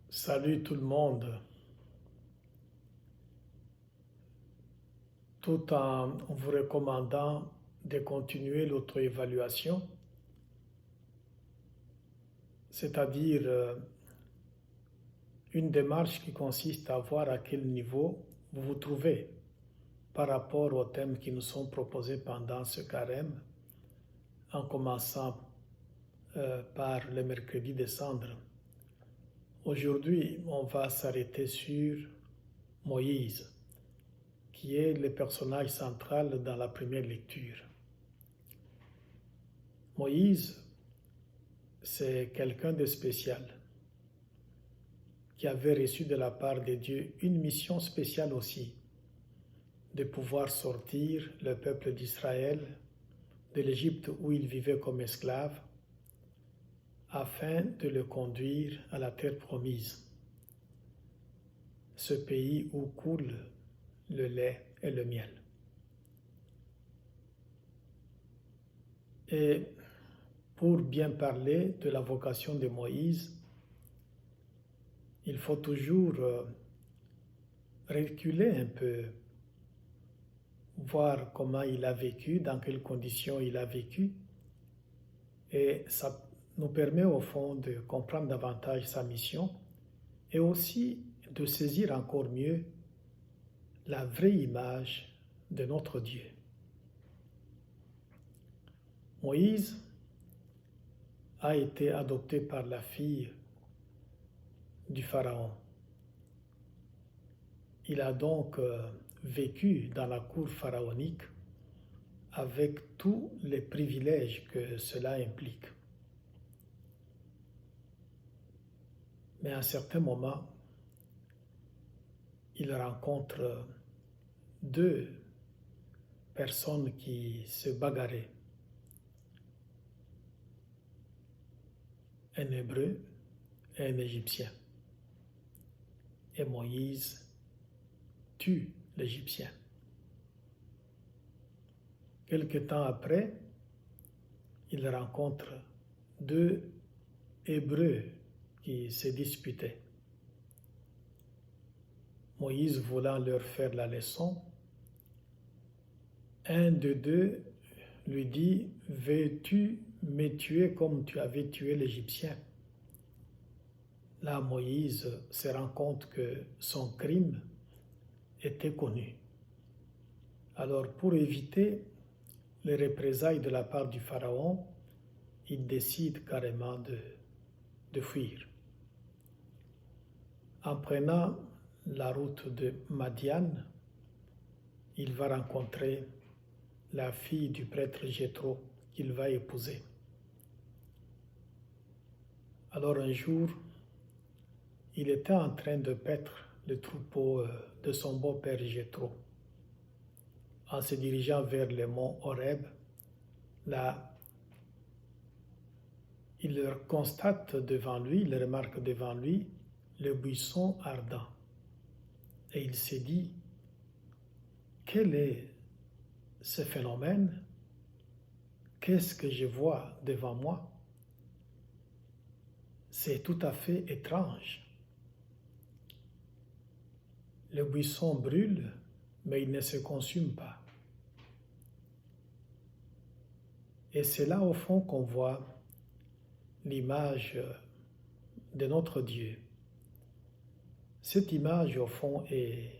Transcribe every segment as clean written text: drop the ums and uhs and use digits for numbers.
Salut tout le monde, tout en vous recommandant de continuer l'auto-évaluation, c'est-à-dire une démarche qui consiste à voir à quel niveau vous vous trouvez par rapport aux thèmes qui nous sont proposés pendant ce carême, en commençant par le mercredi des cendres. Aujourd'hui, on va s'arrêter sur Moïse, qui est le personnage central dans la première lecture. Moïse, c'est quelqu'un de spécial qui avait reçu de la part de Dieu une mission spéciale aussi, de pouvoir sortir le peuple d'Israël de l'Égypte où il vivait comme esclave, afin de le conduire à la terre promise, ce pays où coule le lait et le miel. Et pour bien parler de la vocation de Moïse, il faut toujours reculer un peu, voir comment il a vécu, dans quelles conditions il a vécu. Et ça nous permet au fond de comprendre davantage sa mission et aussi de saisir encore mieux la vraie image de notre Dieu. Moïse a été adopté par la fille du Pharaon. Il a donc vécu dans la cour pharaonique avec tous les privilèges que cela implique. Mais à un certain moment, il rencontre deux personnes qui se bagarraient. Un Hébreu et un Égyptien. Et Moïse tue l'Égyptien. Quelque temps après, il rencontre deux Hébreux qui se disputaient. Moïse voulant leur faire la leçon, un de deux lui dit « Veux-tu me tuer comme tu avais tué l'Égyptien ?» Là, Moïse se rend compte que son crime était connu. Alors, pour éviter les représailles de la part du Pharaon, il décide carrément de fuir. En prenant la route de Madian, il va rencontrer la fille du prêtre Jéthro qu'il va épouser. Alors un jour, il était en train de paître le troupeau de son beau-père Jéthro. En se dirigeant vers le mont Horeb, là, il constate devant lui, il remarque devant lui, le buisson ardent. Et il s'est dit, quel est ce phénomène? Qu'est-ce que je vois devant moi? C'est tout à fait étrange. Le buisson brûle, mais il ne se consume pas. Et c'est là au fond qu'on voit l'image de notre Dieu. Cette image au fond est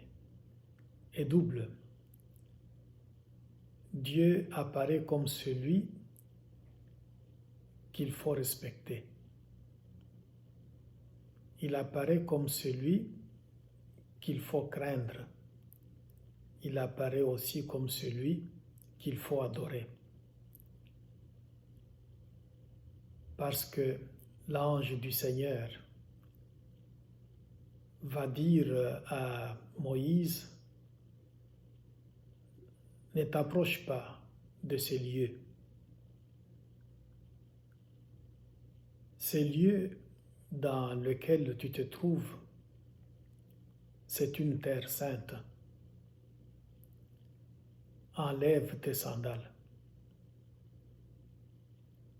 double. Dieu apparaît comme celui qu'il faut respecter. Il apparaît comme celui qu'il faut craindre. Il apparaît aussi comme celui qu'il faut adorer. Parce que l'ange du Seigneur va dire à Moïse, ne t'approche pas de ces lieux. Ces lieux dans lesquels tu te trouves, c'est une terre sainte. Enlève tes sandales.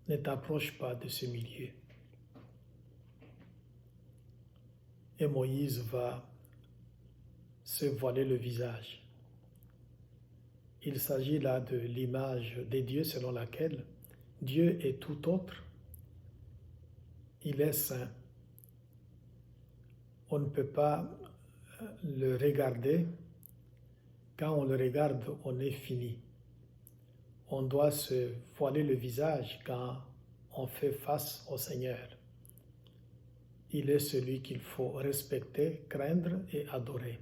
Ne t'approche pas de ce milieu. et Moïse va se voiler le visage. Il s'agit là de l'image des dieux selon laquelle Dieu est tout autre. Il est saint. On ne peut pas le regarder. Quand on le regarde, on est fini. On doit se voiler le visage quand on fait face au Seigneur. Il est celui qu'il faut respecter, craindre et adorer.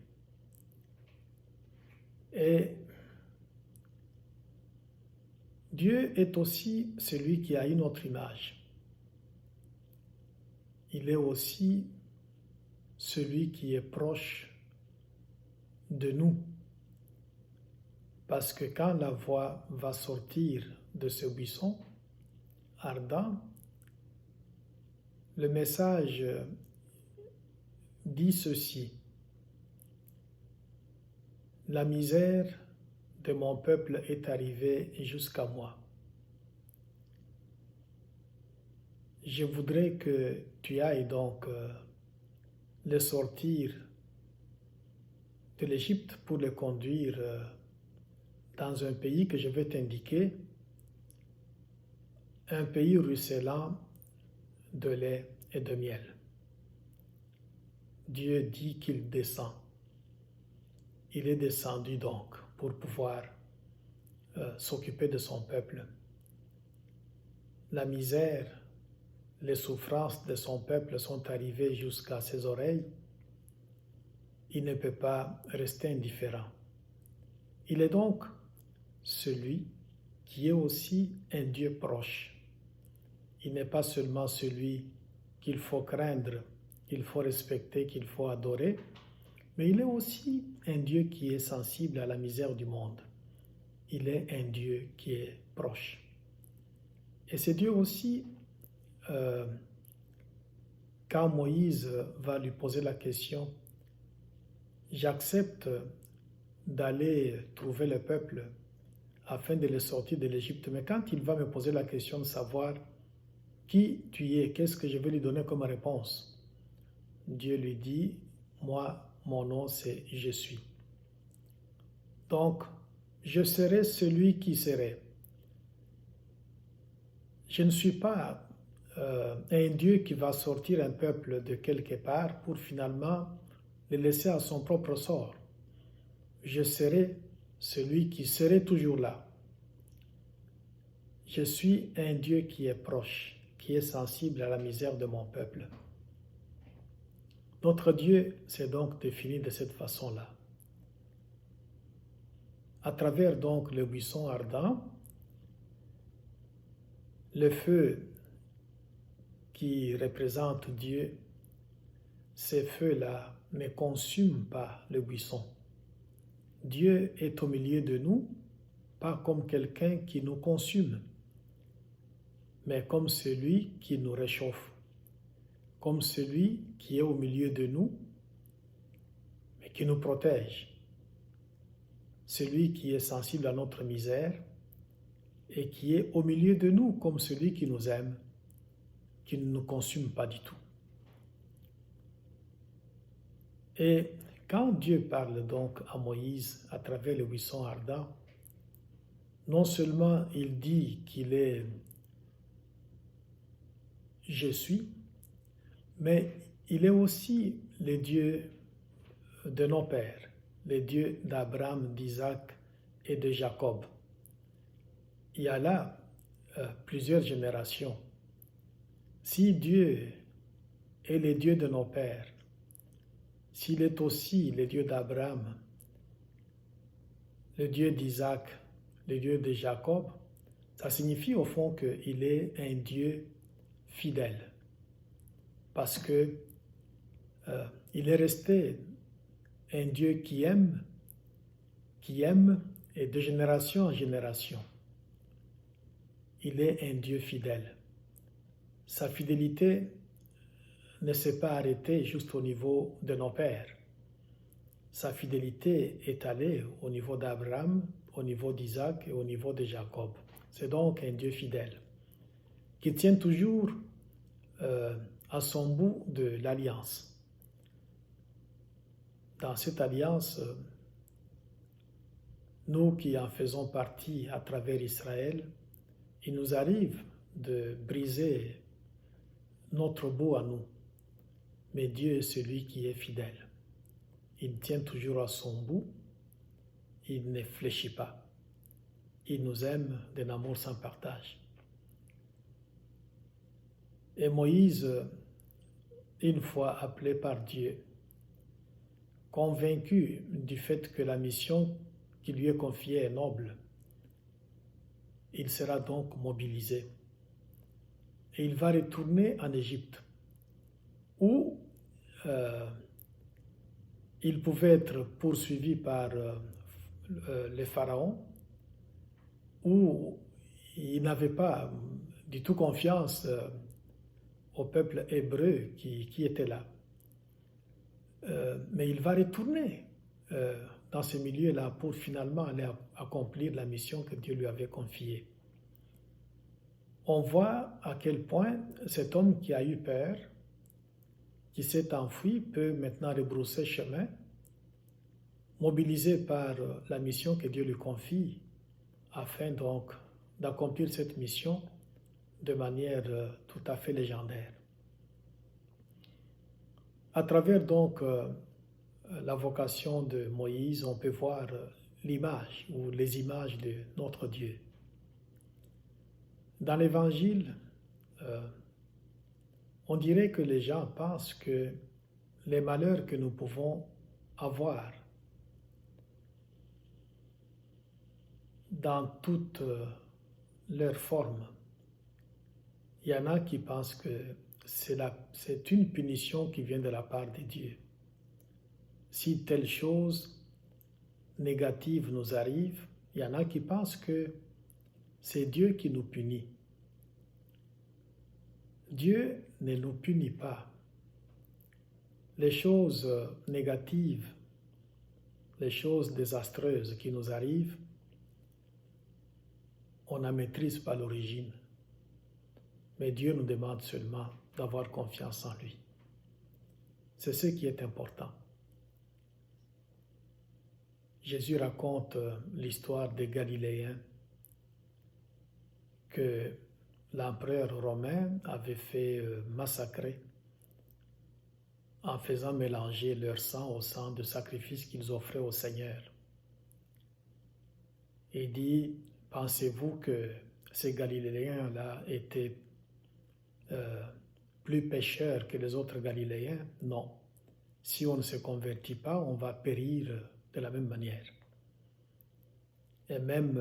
Et Dieu est aussi celui qui a une autre image. Il est aussi celui qui est proche de nous. Parce que quand la voix va sortir de ce buisson ardent, le message dit ceci: la misère de mon peuple est arrivée jusqu'à moi. Je voudrais que tu ailles donc les sortir de l'Égypte pour les conduire dans un pays que je vais t'indiquer, un pays ruisselant de lait et de miel. Dieu dit qu'il descend. Il est descendu donc pour pouvoir s'occuper de son peuple. La misère, les souffrances de son peuple sont arrivées jusqu'à ses oreilles. Il ne peut pas rester indifférent. Il est donc celui qui est aussi un Dieu proche. Il n'est pas seulement celui qu'il faut craindre, qu'il faut respecter, qu'il faut adorer, mais il est aussi un Dieu qui est sensible à la misère du monde. Il est un Dieu qui est proche. Et c'est Dieu aussi, quand Moïse va lui poser la question, j'accepte d'aller trouver le peuple afin de les sortir de l'Égypte, mais quand il va me poser la question de savoir qui tu es, qu'est-ce que je vais lui donner comme réponse, Dieu lui dit, moi, mon nom c'est Je suis. Donc, je serai celui qui serai. Je ne suis pas un Dieu qui va sortir un peuple de quelque part pour finalement le laisser à son propre sort. Je serai celui qui serait toujours là. Je suis un Dieu qui est proche, qui est sensible à la misère de mon peuple. Notre Dieu s'est donc défini de cette façon-là. À travers donc le buisson ardent, le feu qui représente Dieu, ces feux-là ne consument pas le buisson. Dieu est au milieu de nous, pas comme quelqu'un qui nous consume, mais comme celui qui nous réchauffe, comme celui qui est au milieu de nous, mais qui nous protège, celui qui est sensible à notre misère et qui est au milieu de nous comme celui qui nous aime, qui ne nous consume pas du tout. Et quand Dieu parle donc à Moïse à travers le buisson ardent, non seulement il dit qu'il est « Je suis », mais il est aussi le Dieu de nos pères, le Dieu d'Abraham, d'Isaac et de Jacob. Il y a là plusieurs générations. Si Dieu est le Dieu de nos pères, s'il est aussi le Dieu d'Abraham, le Dieu d'Isaac, le Dieu de Jacob, ça signifie au fond qu'il est un Dieu fidèle. Parce que il est resté un Dieu qui aime, et de génération en génération. Il est un Dieu fidèle. Sa fidélité ne s'est pas arrêtée juste au niveau de nos pères. Sa fidélité est allée au niveau d'Abraham, au niveau d'Isaac et au niveau de Jacob. C'est donc un Dieu fidèle qui tient toujours à son bout de l'alliance. dans cette alliance, nous qui en faisons partie à travers Israël, il nous arrive de briser notre bout à nous. Mais Dieu est celui qui est fidèle. Il tient toujours à son bout, il ne fléchit pas. Il nous aime d'un amour sans partage. Et Moïse, une fois appelé par Dieu, convaincu du fait que la mission qui lui est confiée est noble, il sera donc mobilisé. Et il va retourner en Égypte, où il pouvait être poursuivi par les pharaons, où il n'avait pas du tout confiance au peuple hébreu qui était là. Mais il va retourner dans ce milieu-là pour finalement aller accomplir la mission que Dieu lui avait confiée. On voit à quel point cet homme qui a eu peur, qui s'est enfui, peut maintenant rebrousser chemin, mobilisé par la mission que Dieu lui confie, afin donc d'accomplir cette mission de manière tout à fait légendaire. À travers donc la vocation de Moïse, on peut voir l'image ou les images de notre Dieu. Dans l'Évangile, on dirait que les gens pensent que les malheurs que nous pouvons avoir dans toutes leurs formes, il y en a qui pensent que c'est une punition qui vient de la part de Dieu. Si telle chose négative nous arrive, il y en a qui pensent que c'est Dieu qui nous punit. Dieu ne nous punit pas. Les choses négatives, les choses désastreuses qui nous arrivent, on n'en maîtrise pas l'origine. Mais Dieu nous demande seulement d'avoir confiance en lui. C'est ce qui est important. Jésus raconte l'histoire des Galiléens que l'empereur romain avait fait massacrer en faisant mélanger leur sang au sang de sacrifice qu'ils offraient au Seigneur. Il dit, pensez-vous que ces Galiléens-là étaient plus pécheurs que les autres Galiléens? Non. Si on ne se convertit pas, on va périr de la même manière. Et même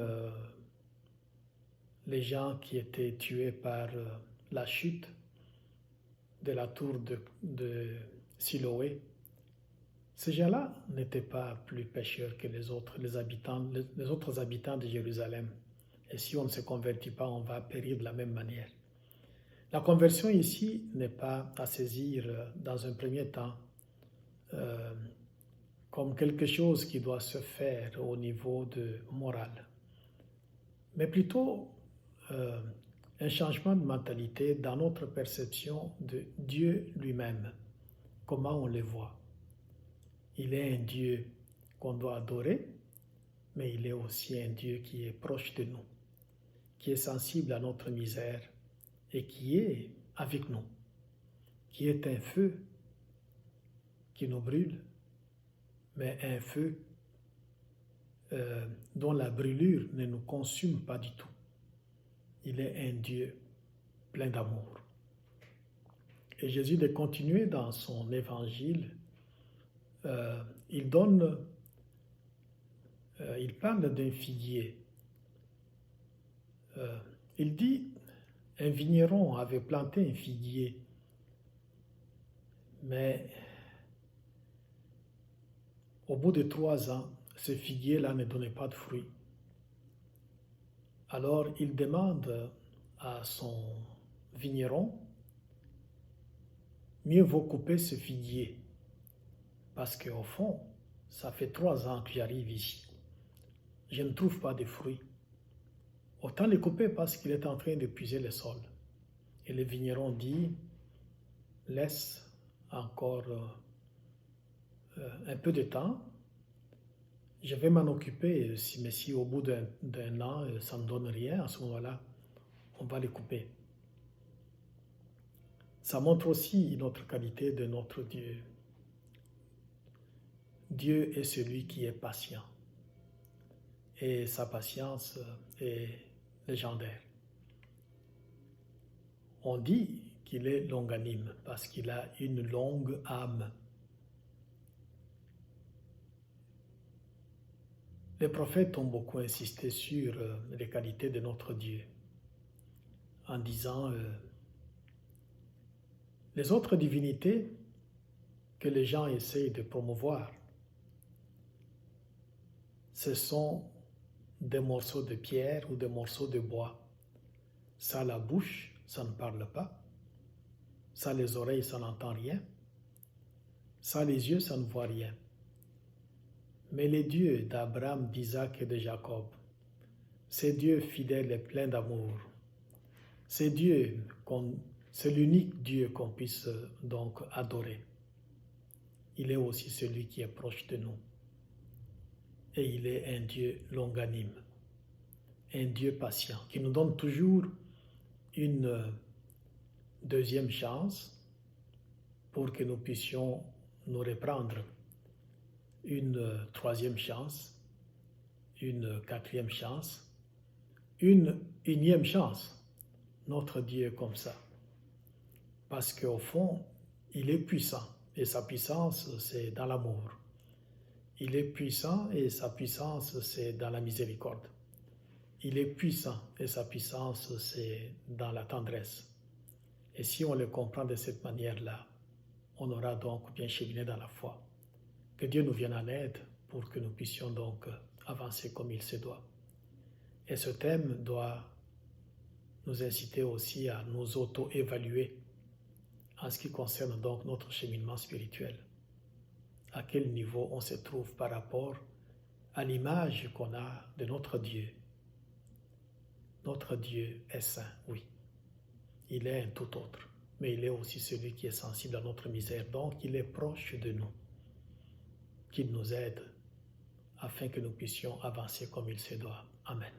les gens qui étaient tués par la chute de la tour de Siloé, ces gens-là n'étaient pas plus pécheurs que les autres habitants de Jérusalem. Et si on ne se convertit pas, on va périr de la même manière. La conversion ici n'est pas à saisir dans un premier temps comme quelque chose qui doit se faire au niveau de moral, mais plutôt un changement de mentalité dans notre perception de Dieu lui-même, comment on le voit. Il est un Dieu qu'on doit adorer, mais il est aussi un Dieu qui est proche de nous, qui est sensible à notre misère et qui est avec nous, qui est un feu qui nous brûle, mais un feu dont la brûlure ne nous consume pas du tout. Il est un Dieu plein d'amour. Et Jésus de continuer dans son évangile, il parle d'un figuier. Il dit, un vigneron avait planté un figuier, mais au bout de 3 ans, ce figuier-là ne donnait pas de fruits. Alors il demande à son vigneron, mieux vaut couper ce figuier, parce qu'au fond, ça fait 3 ans que j'arrive ici. Je ne trouve pas de fruits. Autant le couper parce qu'il est en train d'épuiser le sol. Et le vigneron dit, laisse encore un peu de temps, je vais m'en occuper, mais si au bout d'un an, ça ne donne rien, à ce moment-là, on va les couper. Ça montre aussi une autre qualité de notre Dieu. Dieu est celui qui est patient. Et sa patience est légendaire. On dit qu'il est longanime parce qu'il a une longue âme. Les prophètes ont beaucoup insisté sur les qualités de notre Dieu en disant les autres divinités que les gens essayent de promouvoir, ce sont des morceaux de pierre ou des morceaux de bois. Ça a la bouche, ça ne parle pas. Ça a les oreilles, ça n'entend rien. Ça a les yeux, ça ne voit rien. Mais les dieux d'Abraham, d'Isaac et de Jacob, ces dieux fidèles et pleins d'amour, c'est l'unique Dieu qu'on puisse donc adorer. Il est aussi celui qui est proche de nous. Et il est un Dieu longanime, un Dieu patient, qui nous donne toujours une deuxième chance pour que nous puissions nous reprendre, une troisième chance, une quatrième chance, une unième chance. Notre Dieu est comme ça. Parce qu'au fond, il est puissant et sa puissance, c'est dans l'amour. Il est puissant et sa puissance, c'est dans la miséricorde. Il est puissant et sa puissance, c'est dans la tendresse. Et si on le comprend de cette manière-là, on aura donc bien cheminé dans la foi. Que Dieu nous vienne en aide pour que nous puissions donc avancer comme il se doit. Et ce thème doit nous inciter aussi à nous auto-évaluer en ce qui concerne donc notre cheminement spirituel. À quel niveau on se trouve par rapport à l'image qu'on a de notre Dieu. Notre Dieu est saint, oui. Il est un tout autre, mais il est aussi celui qui est sensible à notre misère. Donc, il est proche de nous, qu'il nous aide afin que nous puissions avancer comme il se doit. Amen.